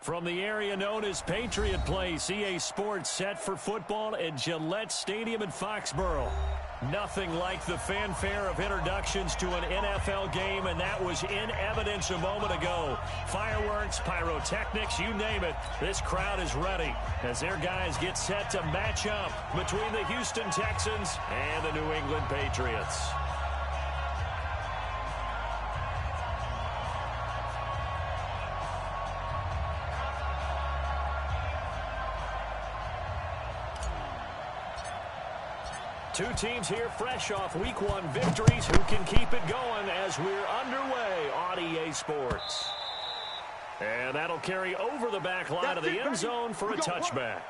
From the area known as Patriot Place, EA Sports set for football at Gillette Stadium in Foxborough. Nothing like the fanfare of introductions to an NFL game, and that was in evidence a moment ago. Fireworks, pyrotechnics, you name it. This crowd is ready as their guys get set to match up between the Houston Texans and the New England Patriots. Two teams here fresh off Week 1 victories who can keep it going as we're underway on EA Sports. And that'll carry over the back line of the end zone for a touchback.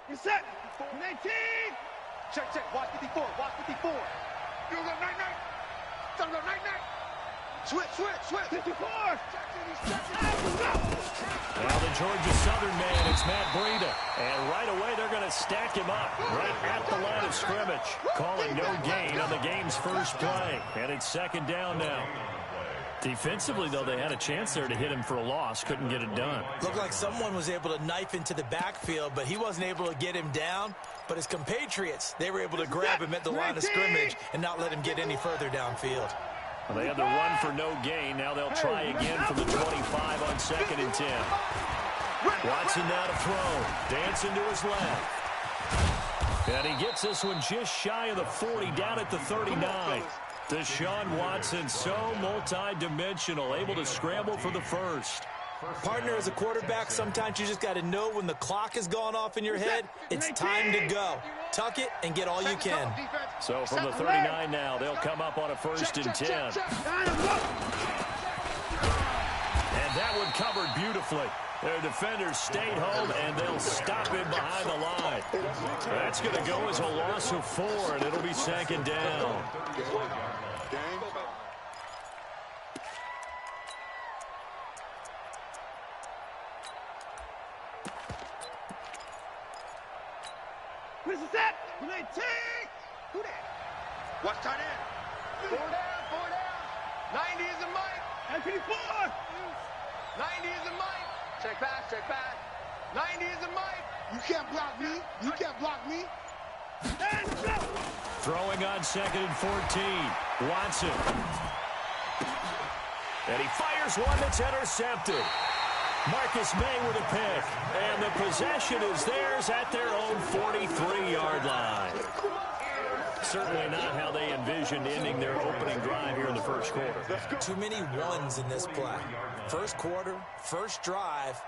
You're set. 19. Check, check. Watch 54. Watch 54. You go night-night. Don't go night-night. Switch, switch, switch. 54. Now the Georgia Southern man, it's Matt Breida. And right away they're going to stack him up right at the line of scrimmage. Calling no gain on the game's first play. And it's second down now. Defensively, though, they had a chance there to hit him for a loss. Couldn't get it done. Looked like someone was able to knife into the backfield, but he wasn't able to get him down. But his compatriots, they were able to grab him at the line of scrimmage and not let him get any further downfield. Well, they had the run for no gain. Now they'll try again from the 25 on 2nd and 10. Watson now to throw. Dancing to his left. And he gets this one just shy of the 40, down at the 39. Deshaun Watson, so multi-dimensional, able to scramble for the first. Partner, as a quarterback, sometimes you just got to know when the clock has gone off in your head, it's time to go. Tuck it and get all you can. So from the 39 now, they'll come up on a 1st and 10. And that one covered beautifully. Their defenders stayed home, and they'll stop him behind the line. That's going to go as a loss of 4, and it'll be 2nd down. What is that? 19. Who that? Watch tight end. 4 down, 4 down. 90 is a Mike. 54. 90 is a Mike. Check back, check back. 90 is a Mike. You can't block me. You can't block me. And go. Throwing on 2nd and 14. Watson. And he fires one that's intercepted. Marcus May with a pick. And the possession is theirs at their own 43-yard line. Certainly not how they envisioned ending their opening drive here in the first quarter. Too many ones in this play. First quarter, first drive,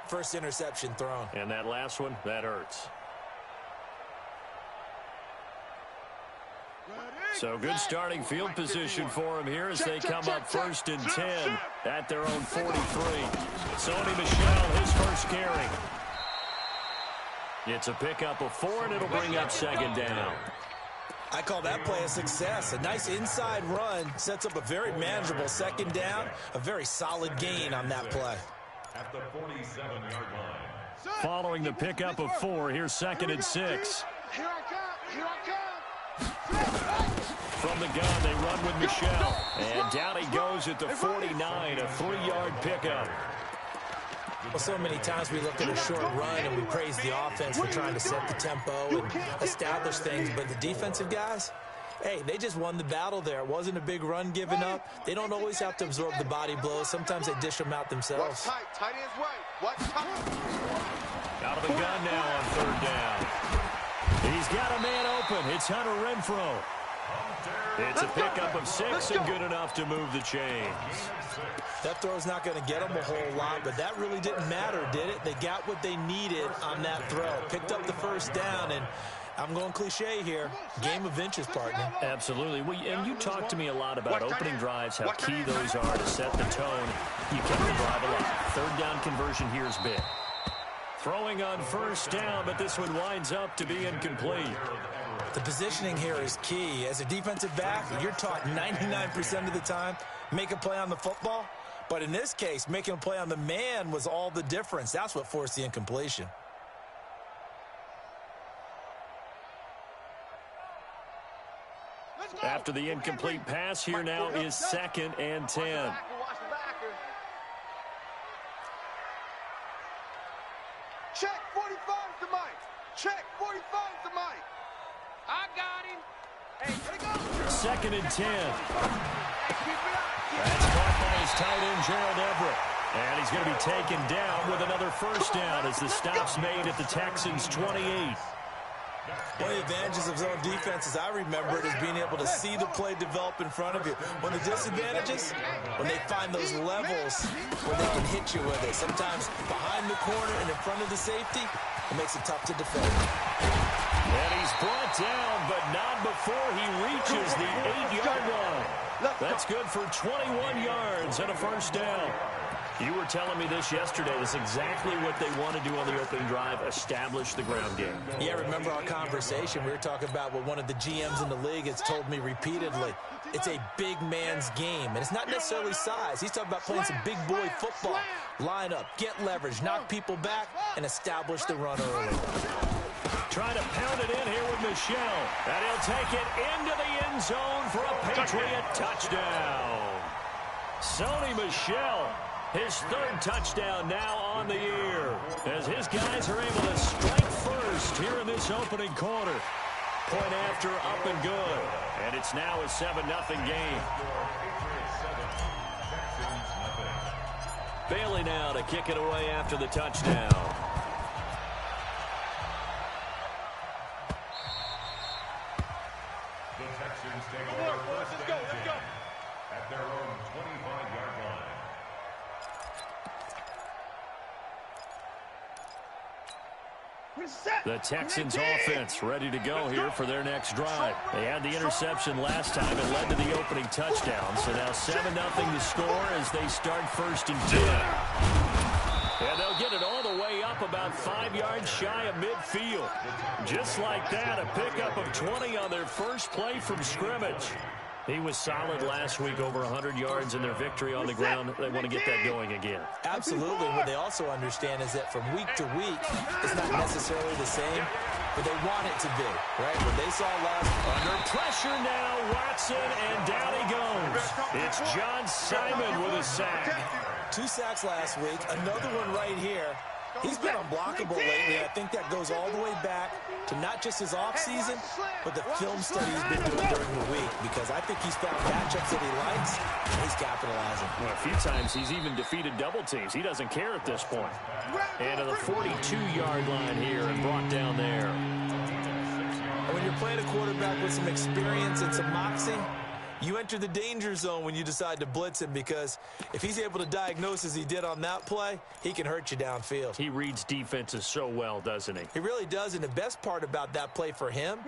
first interception thrown. And that last one, that hurts. So good starting field position for him here as they come up 1st and 10 at their own 43. Sony Michel, his first carry. It's a pickup of 4, and it'll bring up 2nd down. I call that play a success. A nice inside run sets up a very manageable 2nd down. A very solid gain on that play. At the 47-yard line. Following the pickup of 4, here's 2nd and 6. Here I come. Here I come. From the gun, they run with Michel. And down he goes at the 49, a 3-yard pickup. Well, so many times we look at a short run and we praise the offense for trying to set the tempo and establish things. But the defensive guys, hey, they just won the battle there. It wasn't a big run given up. They don't always have to absorb the body blows. Sometimes they dish them out themselves. Watch tight. Tight end's right. Watch tight. Out of the gun now on 3rd down. He's got a man open. It's Hunter Renfrow. It's a pickup of 6 and good enough to move the chains. That throw's not going to get them a whole lot, but that really didn't matter, did it? They got what they needed on that throw. Picked up the 1st down, and I'm going cliche here. Game of inches, partner. Absolutely. Well, and you talk to me a lot about opening drives, how key those are to set the tone. You kept the drive alive. 3rd down conversion here is big. Throwing on 1st down, but this one winds up to be incomplete. The positioning here is key. As a defensive back, you're taught 99% of the time, make a play on the football, But in this case, making a play on the man was all the difference. That's what forced the incompletion. After the incomplete pass, here now is 2nd and 10. Check 45 to Mike. Check 45 to Mike. I got him. Hey, let it go. 2nd and 10. Hey, keep it up. That's caught by his tight end, Gerald Everett. And he's going to be taken down with another first down as the stop's made at the Texans' 28. One of the advantages of zone defense, as I remember it, is being able to see the play develop in front of you. One of the disadvantages, when they find those levels where they can hit you with it. Sometimes behind the corner and in front of the safety, it makes it tough to defend. And he's brought down, but not before he reaches the 8-yard line. That's good for 21 yards and a first down. You were telling me this yesterday. That's exactly what they want to do on the opening drive, establish the ground game. Yeah, remember our conversation. We were talking about what one of the GMs in the league has told me repeatedly. It's a big man's game, and it's not necessarily size. He's talking about playing some big boy football. Line up, get leverage, knock people back, and establish the run early. Trying to pound it in here with Michel. And he'll take it into the end zone for a Patriot touchdown. Sony Michel, his 3rd touchdown now on the year, as his guys are able to strike first here in this opening quarter. Point after, up and good. And it's now a 7-0 game. Bailey now to kick it away after the touchdown. At their own 25-yard line. The Texans offense ready to go here for their next drive. They had the interception last time. It led to the opening touchdown. So now 7-0 to score as they start 1st and 10. And they'll get it all the way up about 5 yards shy of midfield. Just like that, a pickup of 20 on their first play from scrimmage. He was solid last week, over 100 yards in their victory on the ground. They want to get that going again. Absolutely. What they also understand is that from week to week, it's not necessarily the same, but they want it to be, right? What they saw last under pressure now, Watson, and down he goes. It's John Simon with a sack. 2 sacks last week, another one right here. He's been unblockable lately. I think that goes all the way back to not just his offseason, but the film study he's been doing during the week, because I think he's found matchups that he likes, and he's capitalizing. Well, a few times he's even defeated double teams. He doesn't care at this point. And to the 42-yard line here and brought down there. And when you're playing a quarterback with some experience and some moxie, you enter the danger zone when you decide to blitz him, because if he's able to diagnose as he did on that play, he can hurt you downfield. He reads defenses so well, doesn't he? He really does, and the best part about that play for him,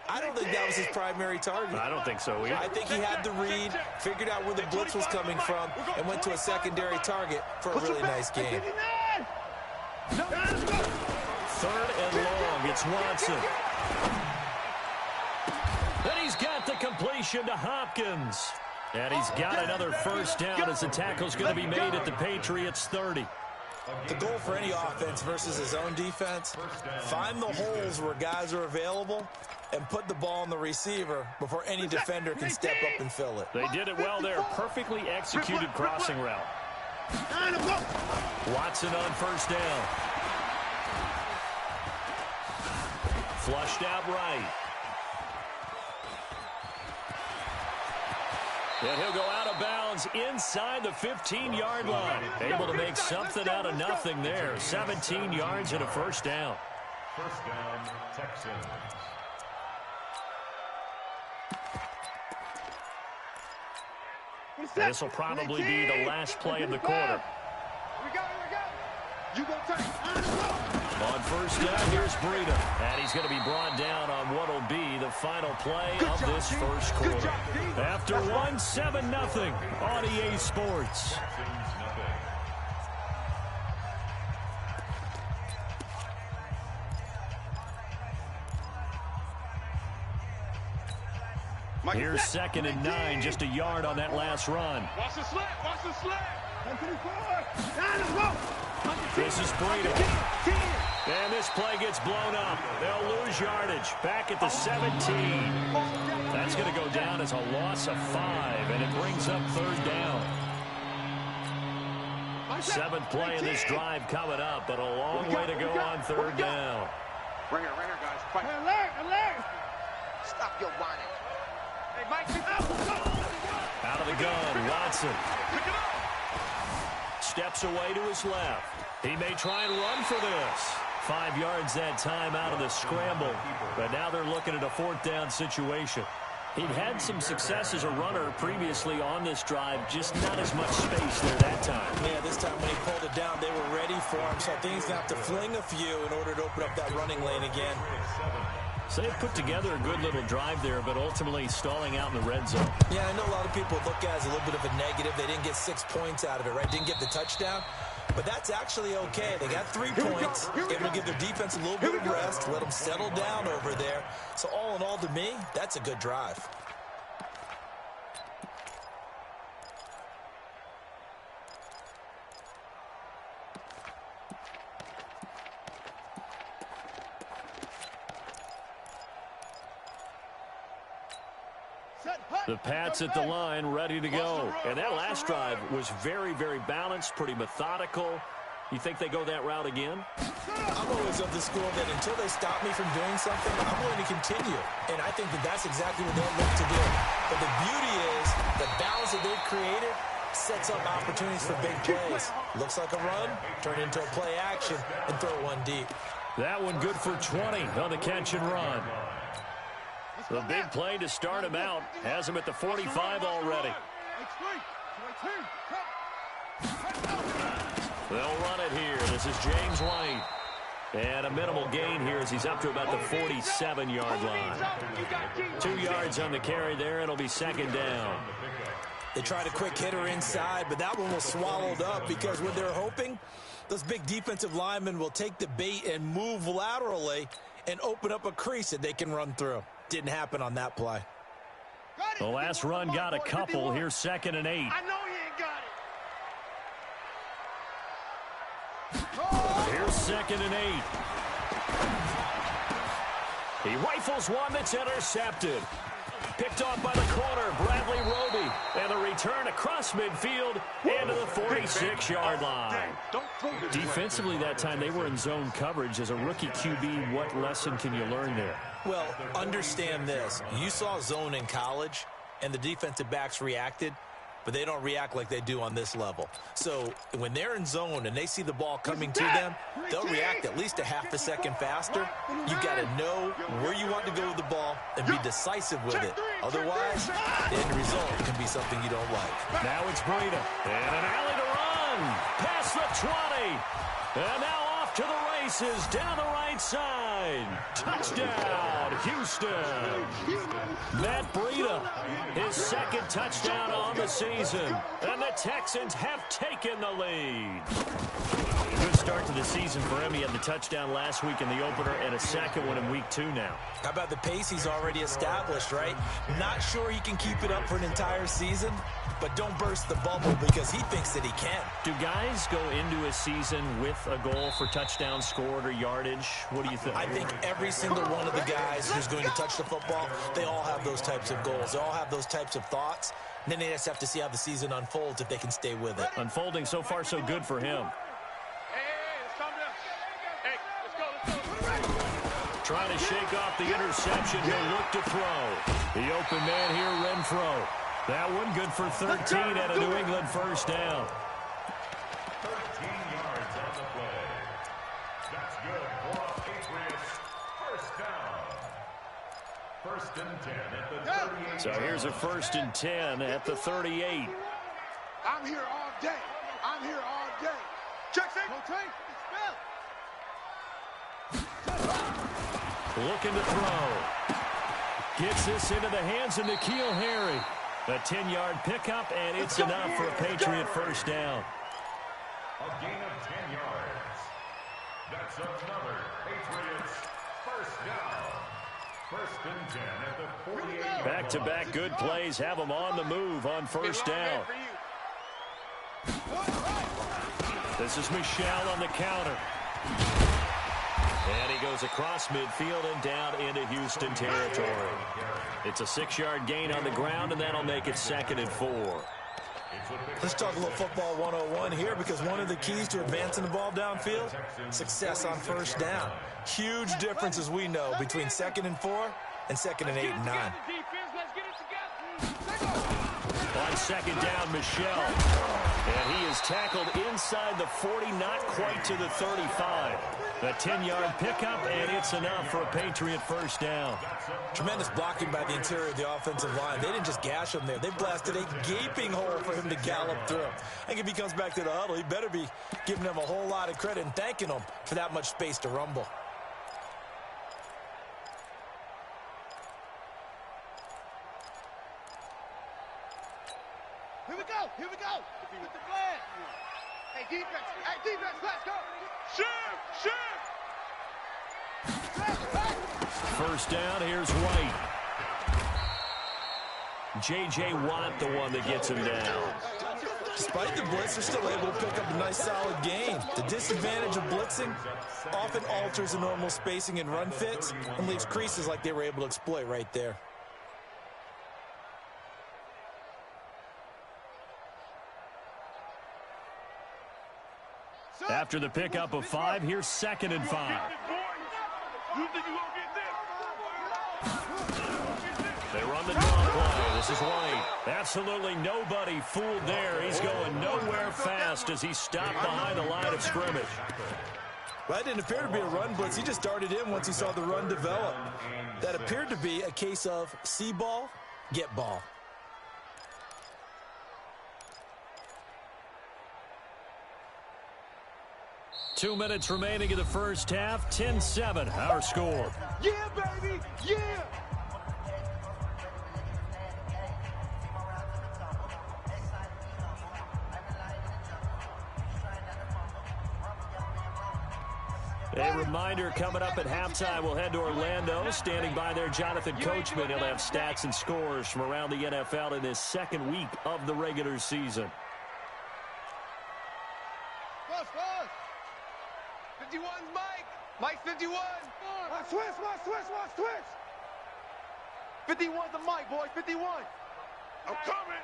I don't think that was his primary target. I don't think so either. I think he had the read, figured out where the blitz was coming from, and went to a secondary target for a really nice game. 3rd and long, it's Watson. Then he's got the completion to Hopkins. And he's got another first down as the tackle's going to be made at the Patriots' 30. The goal for any offense versus his own defense, find the holes where guys are available and put the ball on the receiver before any defender can step up and fill it. They did it well there. Perfectly executed crossing route. Watson on first down. Flushed out right. And he'll go out of bounds inside the 15-yard line. Able to make something out of nothing there. 17 yards and a first down. First down, Texans. This will probably be the last play of the quarter. You go turn. On first down, here's Breida. And he's going to be brought down on what will be the final play of this first quarter. After 1, 7-0 on EA Sports. Here's 2nd and 9, just a yard on that last run. Watch the slip, watch the slip. This is Breida. And this play gets blown up. They'll lose yardage. Back at the 17. That's going to go down as a loss of 5, and it brings up 3rd down. 7th play in this drive coming up, but a long way to go on 3rd down. Ringer, guys. Fight. Alert! Stop your whining. Hey, Mike, out of the gun, Watson. Steps away to his left. He may try and run for this. 5 yards that time out of the scramble, but now they're looking at a 4th down situation. He'd had some success as a runner previously on this drive, just not as much space there that time. Yeah, this time when he pulled it down, they were ready for him, so I think he's going to have to fling a few in order to open up that running lane again. So they put together a good little drive there, but ultimately stalling out in the red zone. Yeah, I know a lot of people look at it as a little bit of a negative. They didn't get 6 points out of it, right? Didn't get the touchdown. But that's actually okay. They got 3 points. Able to give their defense a little bit of rest, let them settle down over there. So all in all, to me, that's a good drive. The Pats at the line, ready to go. And that last drive was very, very balanced, pretty methodical. You think they go that route again? I'm always of the school that until they stop me from doing something, I'm going to continue. And I think that that's exactly what they'll look to do. But the beauty is the balance that they've created sets up opportunities for big plays. Looks like a run, turn into a play action, and throw one deep. That one good for 20 on the catch and run. The big play to start him out has him at the 45 already. They'll run it here. This is James White. And a minimal gain here as he's up to about the 47-yard line. 2 yards on the carry there. It'll be 2nd down. They tried a quick hitter inside, but that one was swallowed up because what they're hoping, those big defensive linemen will take the bait and move laterally and open up a crease that they can run through. Didn't happen on that play. The last run got a couple. Here's 2nd and 8. I know he ain't got it. Here's 2nd and 8. He rifles one that's intercepted. Picked off by the corner, Bradley Roby. And the return across midfield into the 46-yard line. Defensively that time, they were in zone coverage. As a rookie QB, what lesson can you learn there? Well, understand this. You saw zone in college, and the defensive backs reacted, but they don't react like they do on this level. So when they're in zone and they see the ball coming to them, they'll react at least a half a second faster. You've got to know where you want to go with the ball and be decisive with it. Otherwise, the end result can be something you don't like. Now it's Breida. And an alley to run. Past the 20. And now off to the races down the right side. Touchdown, Houston. Matt Breida, his 2nd touchdown on the season. And the Texans have taken the lead. Good start to the season for him. He had the touchdown last week in the opener and a 2nd one in week 2 now. How about the pace he's already established, right? Not sure he can keep it up for an entire season, but don't burst the bubble because he thinks that he can. Do guys go into a season with a goal for touchdowns scored or yardage? What do you think? I think every single one of the guys who's going to touch the football, they all have those types of goals. They all have those types of thoughts. And then they just have to see how the season unfolds if they can stay with it. Unfolding so far so good for him. Trying to shake off the interception. He'll look to throw. The open man here, Renfro. That one good for 13 at a New England 1st down. 13 yards on the play. That's good for a Patriots 1st down. 1st and 10 at the 38. So here's a 1st and 10 at the 38. I'm here all day. I'm here all day. Check, say. Looking to throw. Gets this into the hands of N'Keal Harry. A 10-yard pickup, and it's enough for a Patriot 1st down. A gain of 10 yards. That's another Patriots 1st down. 1st and 10 at the 48. Back-to-back good plays have them on the move on 1st down. This is Michelle on the counter. And he goes across midfield and down into Houston territory. It's a 6-yard gain on the ground, and that'll make it 2nd and 4. Let's talk a little football 101 here, because one of the keys to advancing the ball downfield, success on first down. Huge difference, as we know, between 2nd and 4 and 2nd and 8 and 9. On 2nd down, Michelle. And he is tackled inside the 40, not quite to the 35. A 10-yard pickup, and it's enough for a Patriot first down. Tremendous blocking by the interior of the offensive line. They didn't just gash him there. They blasted a gaping hole for him to gallop through. I think if he comes back to the huddle, he better be giving them a whole lot of credit and thanking them for that much space to rumble. Here we go. Here we go. With the flag. Hey, defense. Hey, defense. Let's go. Shoot. First down, here's White. J.J. Watt, the one that gets him down. Despite the blitz, they're still able to pick up a nice solid gain. The disadvantage of blitzing often alters the normal spacing and run fits and leaves creases like they were able to exploit right there. After the pickup of 5, here's 2nd and 5. They run the draw play. This is White. Absolutely nobody fooled there. He's going nowhere fast as he stopped behind the line of scrimmage. Well, that didn't appear to be a run blitz. He just darted in once he saw the run develop. That appeared to be a case of see ball, get ball. Two minutes remaining in the first half. 10-7, our score. Yeah, baby. Yeah. A reminder, coming up at halftime, we'll head to Orlando. Standing by there, Jonathan Coachman. He'll have stats and scores from around the NFL in his 2nd week of the regular season. 51's Mike. Mike 51. Watch switch. 51's the Mike, boys. 51. I'm coming.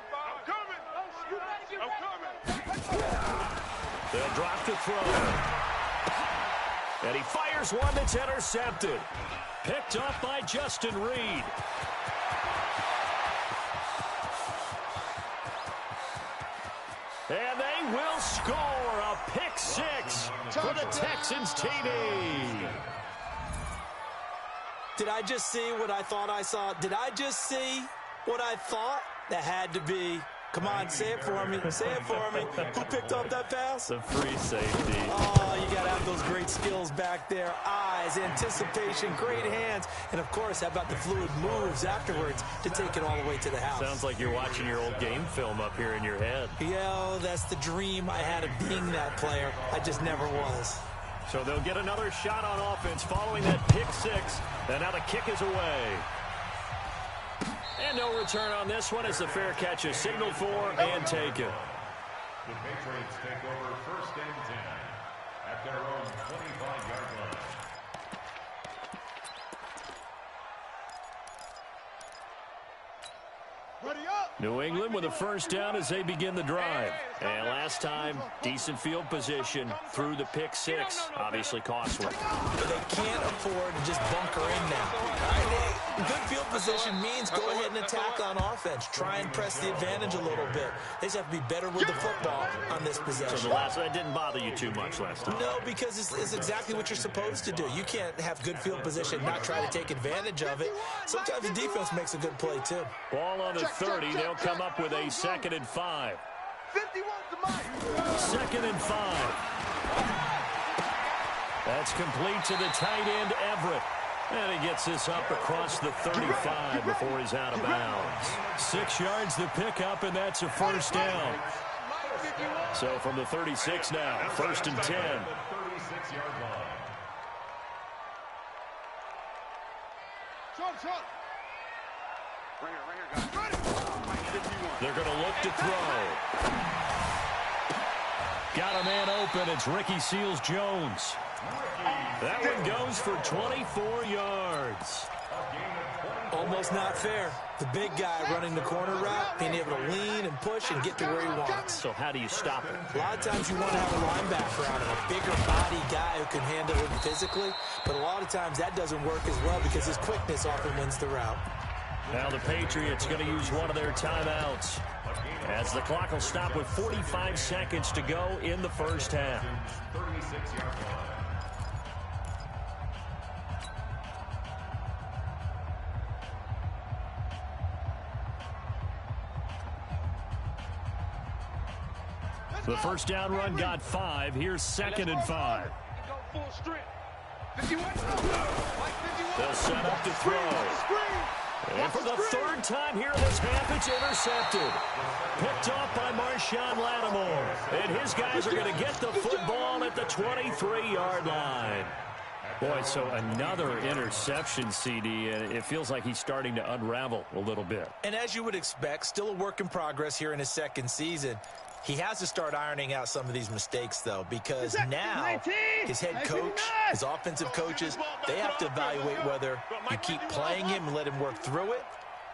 They'll drop to throw. And he fires one that's intercepted. Picked up by Justin Reed. And they will score a pick 6 for the Texans TD. Did I just see what I thought I saw? Did I just see what I thought? That had to be. Come on, say it for me. Say it for me. Who picked up that pass? The free safety. Oh, you got to have those great skills back there. Eyes, anticipation, great hands. And, of course, how about the fluid moves afterwards to take it all the way to the house? Sounds like you're watching your old game film up here in your head. Yeah, that's the dream I had of being that player. I just never was. So they'll get another shot on offense following that pick 6. And now the kick is away. And no return on this one as the fair catch is signaled for and taken. The Patriots take over 1st and 10 at their own 25-yard line. New England with a first down as they begin the drive. And last time, decent field position through the pick 6. Obviously costly. But they can't afford to just bunker in now. Good field position means go ahead and attack on offense. Try and press the advantage a little bit. They just have to be better with the football on this possession. So that didn't bother you too much last time? No, because it's exactly what you're supposed to do. You can't have good field position and not try to take advantage of it. Sometimes the defense makes a good play, too. Ball on the 30. They'll come up with a 2nd and 5. 51's the Mike. 2nd and 5. That's complete to the tight end, Everett. And he gets this up across the 35 before he's out of bounds. 6 yards the pickup, and that's a first down. So from the 36 now, 1st and 10. Right here, guys. They're going to look to throw. Got a man open. It's Ricky Seals-Jones. That one goes for 24 yards. Almost not fair. The big guy running the corner route, being able to lean and push and get to where he wants. So how do you stop it? A lot of times you want to have a linebacker out and a bigger body guy who can handle it physically, but a lot of times that doesn't work as well because his quickness often wins the route. Now the Patriots going to use one of their timeouts as the clock will stop with 45 seconds to go in the first half. 36-yard line. The first down run got 5. Here's 2nd and 5. They'll set up to throw. And for the third time here this half, it's intercepted. Picked off by Marshawn Lattimore. And his guys are going to get the football at the 23-yard line. Boy, so another interception, CD, and it feels like he's starting to unravel a little bit. And as you would expect, still a work in progress here in his second season. He has to start ironing out some of these mistakes, though, because now his head coach, his offensive coaches, they have to evaluate whether you keep playing him and let him work through it,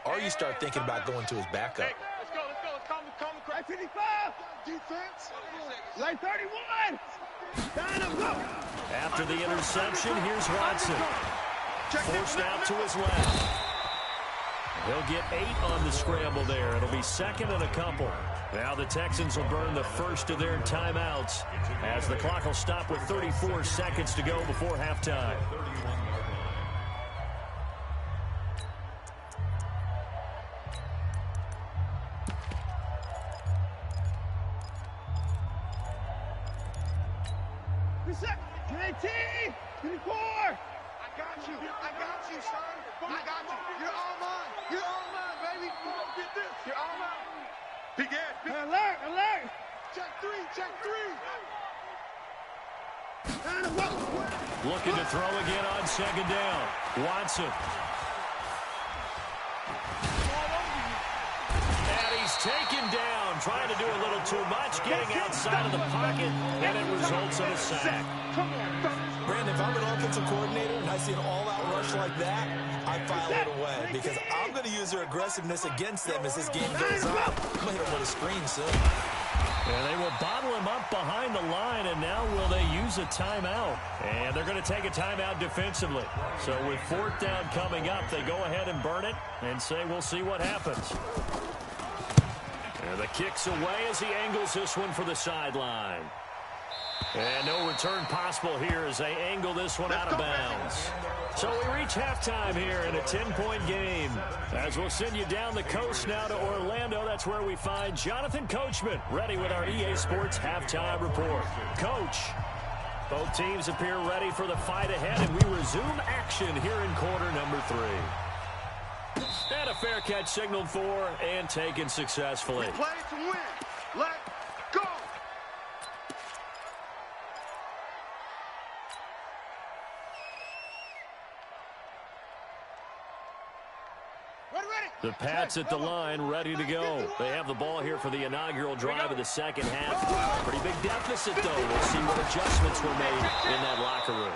or you start thinking about going to his backup. Let's go. Right 55. Defense. Right 31. Time to go. After the interception, here's Watson. Forced out to his left. He'll get 8 on the scramble there. It'll be 2nd and a couple. Now the Texans will burn the first of their timeouts as the clock will stop with 34 seconds to go before halftime. Reset. 19. 24. I got you, son. I got you. You're all mine, baby. Get this. You're all mine. Alert. Check 3. Looking to throw again on 2nd down. Watson. And he's taken down, trying to do a little too much, getting outside of the pocket, and it results in a sack. Brandon, if I'm an offensive coordinator and I see an all-out rush like that, I file it away because I'm going to use their aggressiveness against them as this game goes on. I'm going to hit them with a screen soon. And they will bottle him up behind the line, and now will they use a timeout? And they're going to take a timeout defensively. So with 4th down coming up, they go ahead and burn it and say we'll see what happens. And the kick's away as he angles this one for the sideline. And no return possible here as they angle this one out of bounds. So we reach halftime here in a 10-point game. As we'll send you down the coast now to Orlando, that's where we find Jonathan Coachman ready with our EA Sports Halftime Report. Coach, both teams appear ready for the fight ahead, and we resume action here in quarter number 3. And a fair catch signaled for and taken successfully. Play to win. Let go. The Pats at the line, ready to go. They have the ball here for the inaugural drive of the second half. Pretty big deficit, though. We'll see what adjustments were made in that locker room.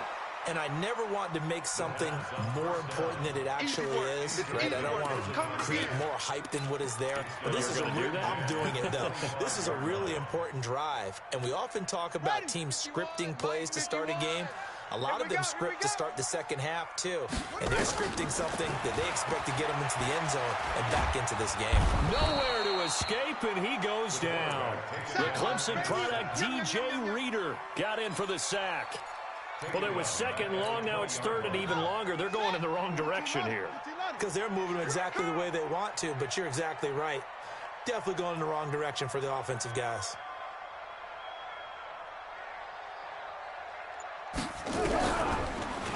And I never want to make something more important than it actually is, right? I don't want to create more hype than what is there. But this is I'm doing it, though. This is a really important drive. And we often talk about teams scripting plays to start a game. A lot of them script to start the second half, too. And they're scripting something that they expect to get them into the end zone and back into this game. Nowhere to escape, and he goes down. The Clemson product, DJ Reader, got in for the sack. Well, it was 2nd and long. Now it's 3rd and even longer. They're going in the wrong direction here. Because they're moving exactly the way they want to, but you're exactly right. Definitely going in the wrong direction for the offensive guys.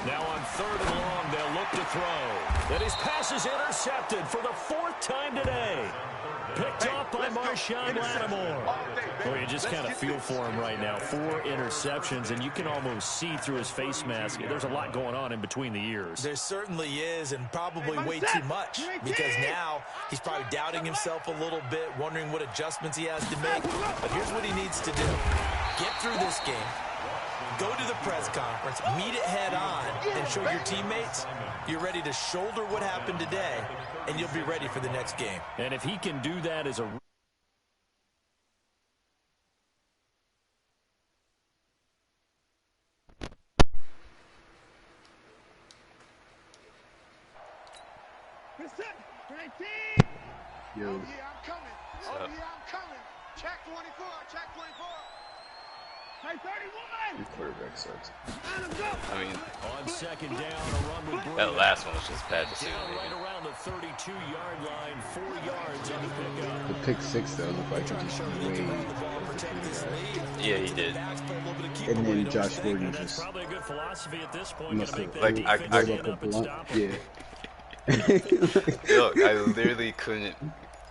Now on 3rd and long, they'll look to throw. And his pass is intercepted for the 4th time today. Picked off by Marshawn Lattimore. Well, you just kind of feel for him right now. 4 interceptions, and you can almost see through his face mask. There's a lot going on in between the ears. There certainly is, and probably way too much, because now he's probably doubting himself a little bit, wondering what adjustments he has to make. But here's what he needs to do. get through this game, go to the press conference, meet it head on, and show your teammates you're ready to shoulder what happened today, and you'll be ready for the next game. And if he can do that as a... Yo. Oh, yeah, I'm coming. Oh, yeah, I'm coming. Check 24. Check 24. Hey, 31. Your quarterback sucks. I mean, On second down, a run with Brady. that last one was just bad decision Right making. around the 32-yard line, 4 yards on the pickup. The pick six though looked like it just way. Yeah, he did. And then Josh Gordon That's just probably a good philosophy at this point. must Gonna have make that like, defense stand rolled up a up and blunt. stop him. Yeah. Look, I literally couldn't.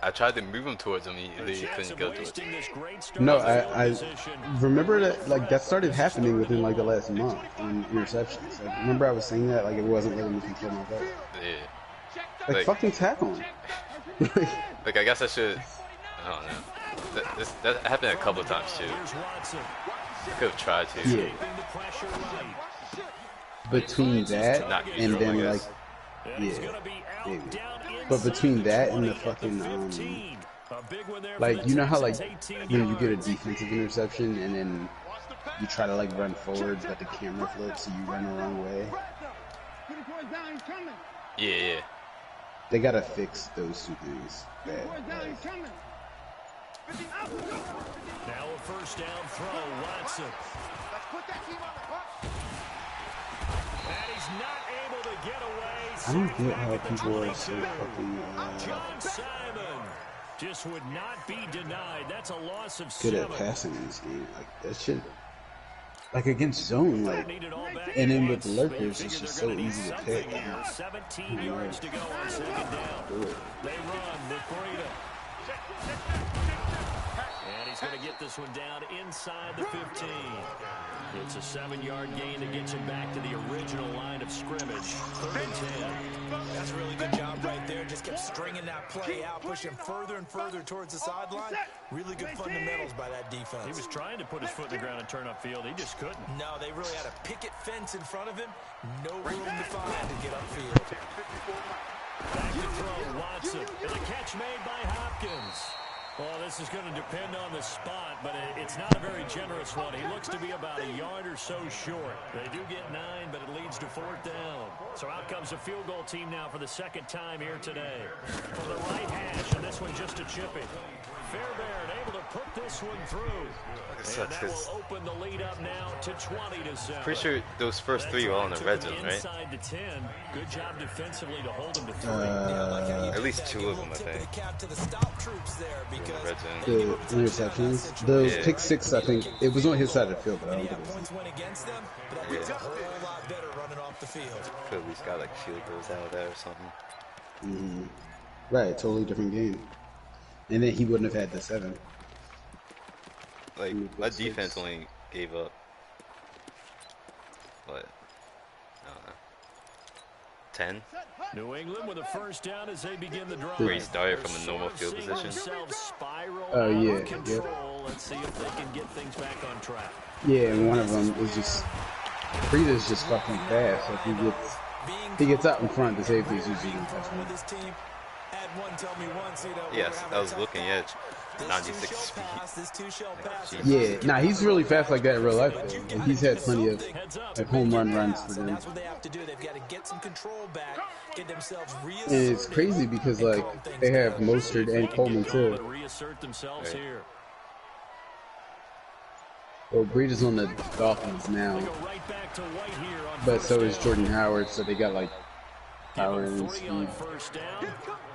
I tried to move him towards him. He literally couldn't go to it. No, I remember that, like, that started happening within like the last month on interceptions. Like, remember I was saying that, like, it wasn't letting me control my vote. Yeah. Like, fucking tackle him. Like, I guess I should. I don't know. That happened a couple of times too. I could have tried to. Yeah. Between that Not and usual, I then guess. like, yeah, maybe. But between that and the fucking like, you know how like when you get a defensive interception and then you try to like run forward but the camera flips so you run the wrong way. Yeah. They gotta fix those two things. Bad. Now a first down throw, Watson. Let's put that team on the hook. And he's not able to get away. I don't get how people are so fucking John Simon just would not be denied. That's a loss of good 7. at passing in this game. Like that shit. Like against zone, like, and then with the lurkers, it's just so easy to pick. 17 yards to go on second down. They run with Breda. And he's going to get this one down inside the 15. It's a 7-yard gain that gets him back to the original line of scrimmage. 3rd and 10. That's a really good job right there. Just kept stringing that play out, pushing further and further towards the sideline. Really good fundamentals by that defense. He was trying to put his foot in the ground and turn upfield. He just couldn't. No, they really had a picket fence in front of him. No room to find to get upfield. Back to throw, Watson. And a catch made by Hopkins. Well, this is going to depend on the spot, but it's not a very generous one. He looks to be about a yard or so short. They do get 9, but it leads to 4th down. So out comes a field goal team now for the second time here today. From the right hash, and this one just a chippy. Fairbairn able to put this one through. And that will open the lead up now to 20-7. Pretty sure those first 3 were all in the red zone, right? Inside the 10. Good job defensively to hold him to 3. At least 2 of them, I think. Red zone. The interceptions, those pick six, I think it was on his side of the field, but I don't think it was. Points went against them, but that was a whole lot better running off the field. Could at least got like field goals out of that or something. Mm-hmm. Right, totally different game. And then he wouldn't have had the 7. Like, my defense only gave up, what, I don't know, 10? New England with a first down as they begin the drive. Where he started from a normal field position. Oh, yeah, Yep. Let's see if they can get things back on track. Yeah, and one of them is just Breda's just fucking fast. So if he gets out in front, the safety's usually gonna touch him. Yes, I was looking at 96 speed. Yeah, nah, he's really fast like that in real life, though. And he's had plenty of like home run runs for them. That's what they have to do. They've got to get some control back, get themselves And it's crazy because like they have Mostert and Coleman too. Reassert themselves here. Well, Breda's on the Dolphins now, but so is Jordan Howard. So they got like Howard and Steve. First down.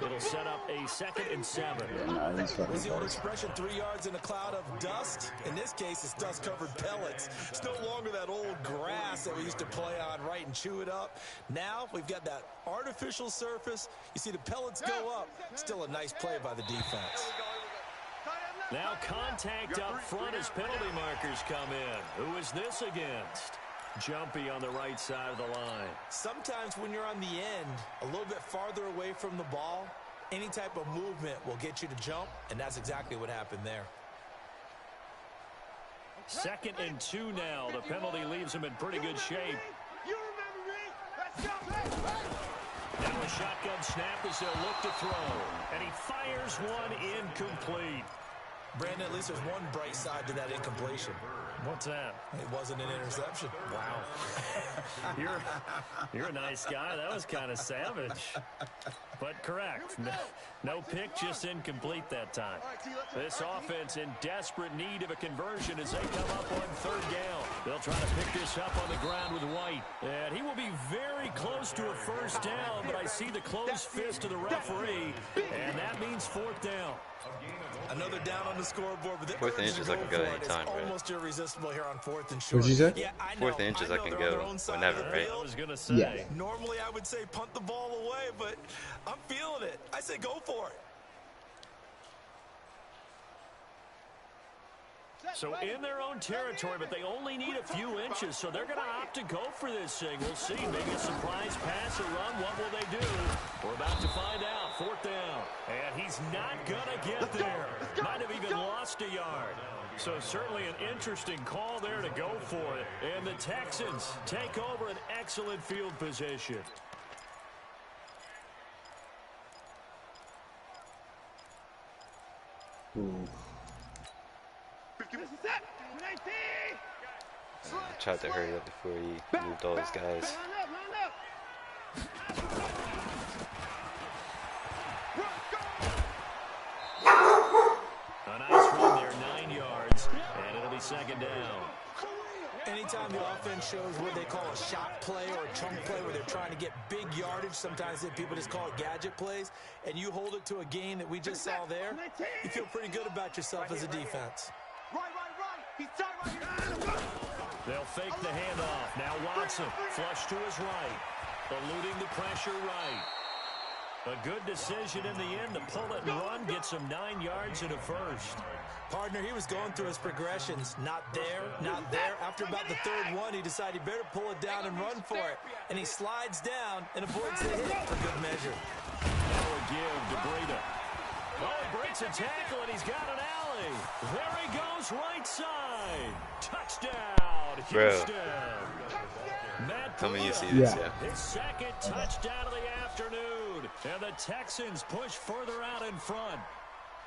It'll set up a 2nd and 7. Yeah, nah, he's fucking Was the old fast. expression 3 yards in a cloud of dust? In this case, it's dust-covered pellets. It's no longer that old grass that we used to play on, right, and chew it up. Now we've got that artificial surface. You see the pellets go up. Still a nice play by the defense. Now contact up front as penalty markers come in. Who is this against? Jumpy on the right side of the line. Sometimes when you're on the end, a little bit farther away from the ball, any type of movement will get you to jump, and that's exactly what happened there. 2nd and 2 now. The penalty leaves him in pretty good shape. You remember me? Let's go. Now a shotgun snap as they'll look to throw. And he fires one incomplete. Brandon, at least there's one bright side to that incompletion. What's that? It wasn't an interception. Wow. You're a nice guy. That was kind of savage. But correct. No pick, just incomplete that time. This offense in desperate need of a conversion as they come up on 3rd down. They'll try to pick this up on the ground with White. And he will be very close to a 1st down, but I see the closed fist of the referee, and that means 4th down. Another down on the scoreboard, but 4th and inches I can go anytime, right? Almost irresistible here on 4th and short. What'd you say? Yeah, I know. 4th and inches I can go whenever, right? I was going to say. Yeah. Normally I would say punt the ball away, but I'm feeling it. I say go for it. So in their own territory, but they only need a few inches, so they're going to opt to go for this thing. We'll see. Maybe a surprise pass or run. What will they do? We're about to find out. 4th down. And he's not going to get there. Might have even lost a yard. So certainly an interesting call there to go for it. And the Texans take over an excellent field position. Ooh. I tried to hurry up before he moved all his guys. A nice run there, 9 yards, and it'll be 2nd down. Anytime the offense shows what they call a shot play or a chunk play where they're trying to get big yardage, sometimes people just call it gadget plays, and you hold it to a gain that we just saw there, you feel pretty good about yourself as a defense. They'll fake the handoff. Now Watson, flush to his right, eluding the pressure right. A good decision in the end to pull it and run, gets him 9 yards and a 1st. Partner, he was going through his progressions. Not there, not there. After about the 3rd one, he decided he better pull it down and run for it. And he slides down and avoids the hit for good measure. Now a give to Breida. Oh, he breaks a tackle, and he's got an alley. There he goes, right side. Touchdown, Houston. Matt Tell me you see Breida, this, yeah. his 2nd touchdown of the afternoon. And the Texans push further out in front.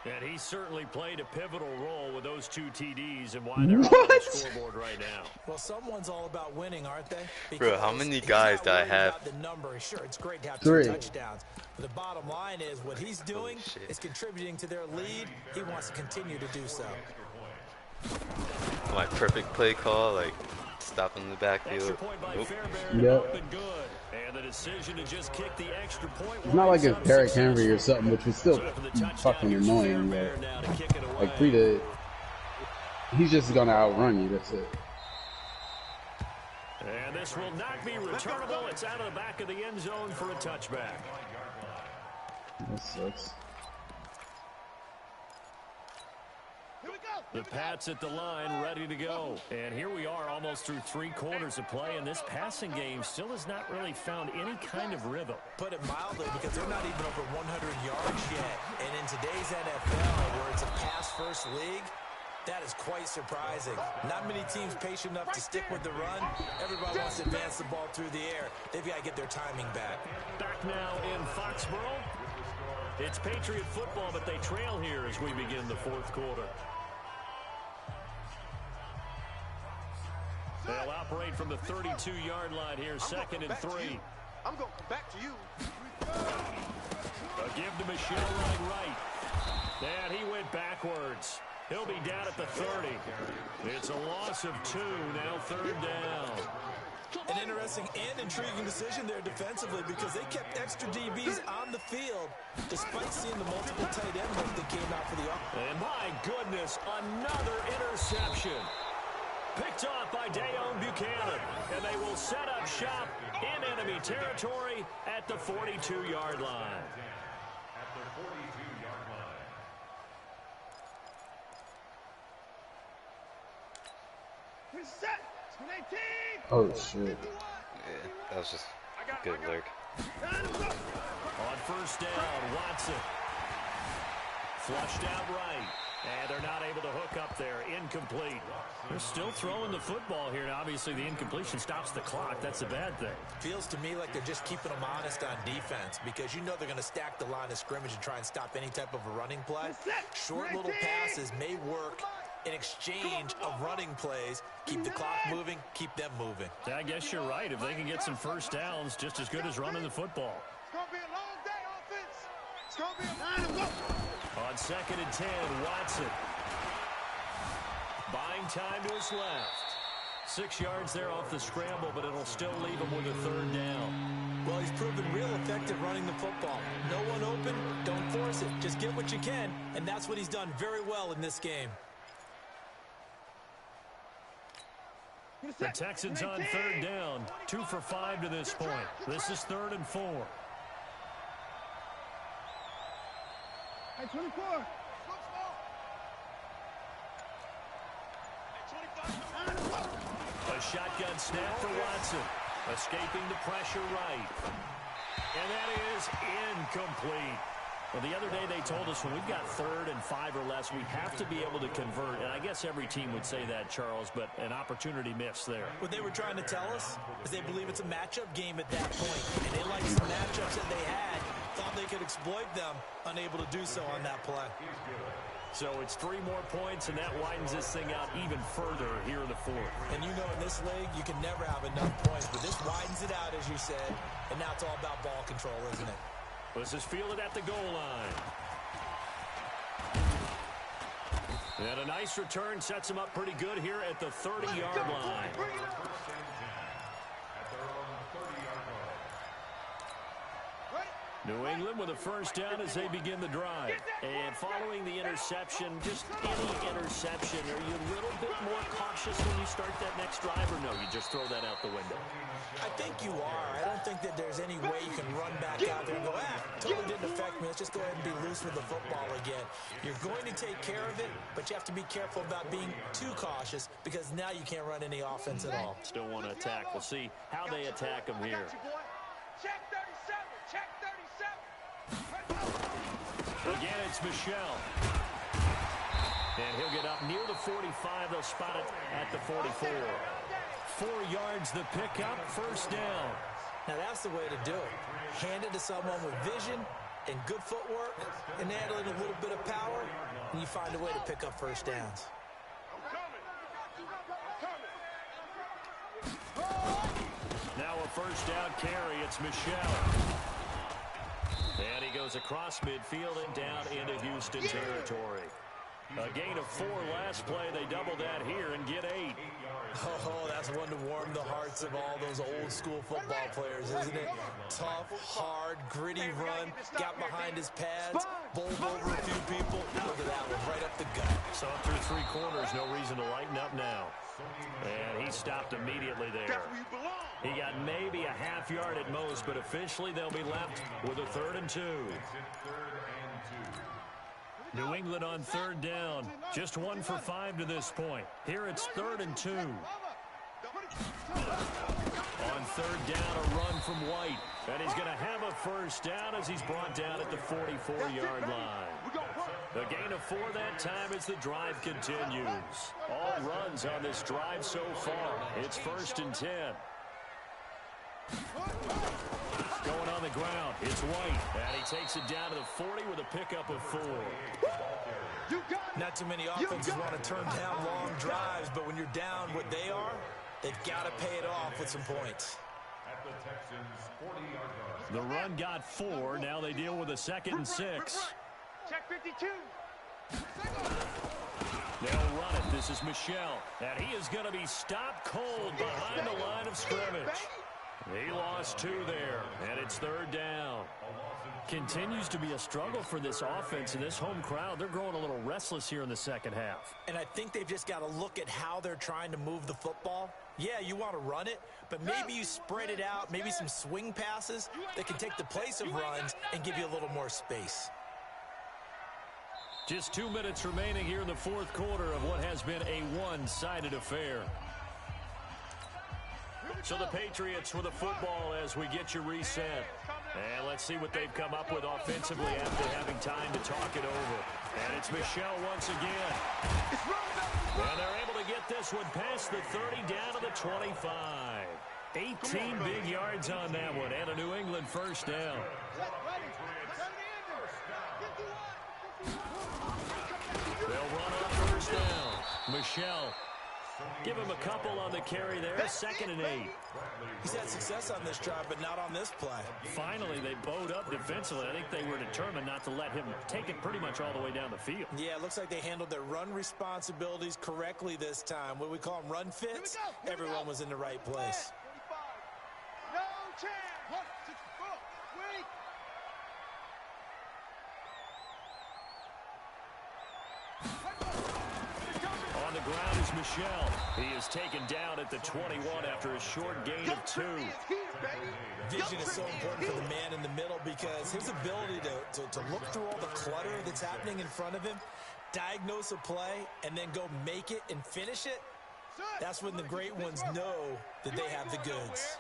And he certainly played a pivotal role with those 2 TDs and why they're on the scoreboard right now. Well, someone's all about winning, aren't they? Bro, how many guys do I have? The number. Sure, it's great to have 3. 2 touchdowns. But the bottom line is what he's doing is contributing to their lead. He wants to continue to do so. My perfect play call, like stop in the backfield. Yep. And the decision to just kick the extra point. It's not like it's Derrick Henry or something, which was still fucking annoying. But like Breida, he's just gonna outrun you. That's it. And this will not be returnable. It's out of the back of the end zone for a touchback. That sucks. The Pats at the line, ready to go. And here we are almost through 3 quarters of play, and this passing game still has not really found any kind of rhythm. Put it mildly, because they're not even over 100 yards yet. And in today's NFL, where it's a pass-first league, that is quite surprising. Not many teams patient enough to stick with the run. Everybody wants to advance the ball through the air. They've got to get their timing back. Back now in Foxborough. It's Patriot football, but they trail here as we begin the 4th quarter. They'll operate from the 32-yard line here, 2nd and 3. I'm going back to you. A give to Michelle right. And he went backwards. He'll be down at the 30. It's a loss of 2, now 3rd down. An interesting and intriguing decision there defensively, because they kept extra DBs on the field despite seeing the multiple tight end work that came out for the offense. And my goodness, another interception. Picked off by Dayon Buchanan, and they will set up shop in enemy territory at the 42-yard line. Oh shit. Yeah, that was just good lurk. On 1st down, Watson. Flushed out right. And they're not able to hook up there. Incomplete. They're still throwing the football here. Now, obviously, the incompletion stops the clock. That's a bad thing. Feels to me like they're just keeping them honest on defense because you know they're going to stack the line of scrimmage and try and stop any type of a running play. Short little passes may work in exchange of running plays. Keep the clock moving, keep them moving. I guess you're right. If they can get some first downs, just as good as running the football. It's going to be a long day, offense. It's going to be a line. On 2nd and 10, Watson. Buying time to his left. 6 yards there off the scramble, but it'll still leave him with a 3rd down. Well, he's proven real effective running the football. No one open, don't force it. Just get what you can, and that's what he's done very well in this game. The Texans on 3rd down. 2 for 5 to this point. This is 3rd and 4. Hey, 24. A shotgun snap for Watson. Escaping the pressure right. And that is incomplete. Well, the other day they told us when we've got 3rd and 5 or less, we have to be able to convert. And I guess every team would say that, Charles, but an opportunity missed there. What they were trying to tell us is they believe it's a matchup game at that point. And they liked the matchups that they had, thought they could exploit them, unable to do so on that play. So it's 3 more points, and that widens this thing out even further here in the 4th. And you know in this league, you can never have enough points, but this widens it out, as you said, and now it's all about ball control, isn't it? This is fielded at the goal line. And a nice return sets him up pretty good here at the 30-yard line. New England with a first down as they begin the drive. And following the interception, just any interception, are you a little bit more cautious when you start that next drive, or no, you just throw that out the window? I think you are. I don't think that there's any way you can run back out there and go, totally didn't affect me. Let's just go ahead and be loose with the football again. You're going to take care of it, but you have to be careful about being too cautious because now you can't run any offense at all. Still want to attack. We'll see how they attack him here. Check 37. Check 37. Again, it's Michelle. And he'll get up near the 45. They'll spot it at the 44. 4 yards the pickup, first down. Now that's the way to do it. Hand it to someone with vision and good footwork and add in a little bit of power, and you find a way to pick up first downs. Now a first down carry. It's Michelle. And he goes across midfield and down into Houston territory. A gain of 4 last play. They double that here and get 8. Oh, that's one to warm the hearts of all those old school football players, isn't it? Tough, hard, gritty run, got behind his pads, bowled over a few people. Look at that one, right up the gut. So up through 3 quarters, no reason to lighten up now. And he stopped immediately there. He got maybe a half yard at most, but officially they'll be left with a 3rd and 2. New England on 3rd down. Just 1 for 5 to this point. Here it's 3rd and 2. On 3rd down, a run from White. And he's going to have a first down as he's brought down at the 44-yard line. A gain of 4 that time as the drive continues. All runs on this drive so far. It's 1st and 10. Going on the ground, it's White, and he takes it down to the 40 with a pickup of 4. Not too many offenses want to turn down long drives, but when you're down what they are, they've got to pay it off with some points. The run got 4. Now they deal with a 2nd and 6. Check 52. They'll run it. This is Michelle, and he is going to be stopped cold behind the line of scrimmage. He lost 2 there, and it's 3rd down. Continues to be a struggle for this offense and this home crowd. They're growing a little restless here in the second half. And I think they've just got to look at how they're trying to move the football. Yeah, you want to run it, but maybe you spread it out, maybe some swing passes that can take the place of runs and give you a little more space. Just 2 minutes remaining here in the 4th quarter of what has been a one-sided affair. So the Patriots with the football as we get you reset. And let's see what they've come up with offensively after having time to talk it over. And it's Michelle once again. And they're able to get this one past the 30 down to the 25. 18 big yards on that one and a New England first down. They'll run on first down. Michelle. Give him a couple on the carry there. 2nd and 8. He's had success on this drive, but not on this play. Finally, they bowed up defensively. I think they were determined not to let him take it pretty much all the way down the field. Yeah, it looks like they handled their run responsibilities correctly this time. What we call them run fits, everyone was in the right place. No chance. 64. Wait. On the ground is Michelle. He is taken down at the 21 after a short gain of 2. Vision is so important for the man in the middle because his ability to look through all the clutter that's happening in front of him, diagnose a play, and then go make it and finish it, that's when the great ones know that they have the goods.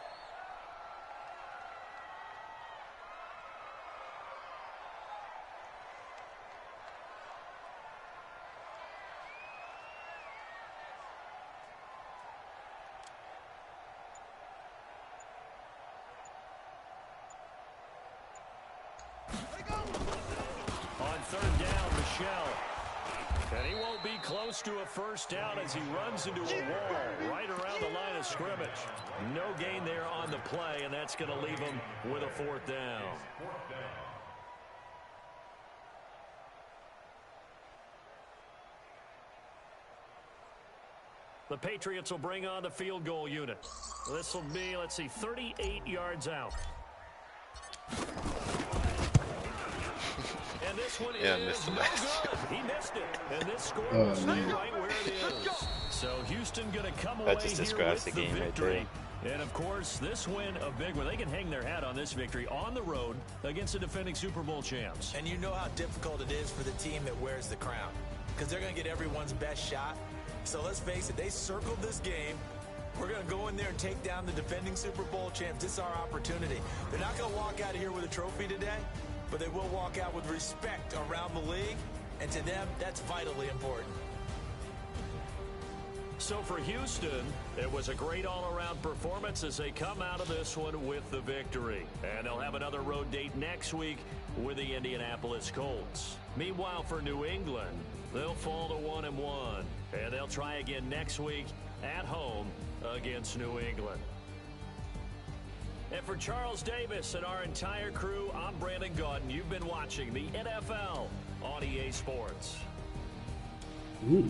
On 3rd down, Michelle. And he won't be close to a first down as he runs into a wall right around the line of scrimmage. No gain there on the play, and that's going to leave him with a 4th down. The Patriots will bring on the field goal unit. This will be, let's see, 38 yards out. And this one is no good. He missed it. And this score will stay right where it is. So Houston going to come away here with the victory. And, of course, this win a big one. They can hang their hat on this victory on the road against the defending Super Bowl champs. And you know how difficult it is for the team that wears the crown because they're going to get everyone's best shot. So let's face it, they circled this game. We're going to go in there and take down the defending Super Bowl champs. This is our opportunity. They're not going to walk out of here with a trophy today, but they will walk out with respect around the league, and to them, that's vitally important. So for Houston, it was a great all-around performance as they come out of this one with the victory. And they'll have another road date next week with the Indianapolis Colts. Meanwhile, for New England, they'll fall to 1-1, and they'll try again next week at home against New England. And for Charles Davis and our entire crew, I'm Brandon Gaudin. You've been watching the NFL on EA Sports. Ooh.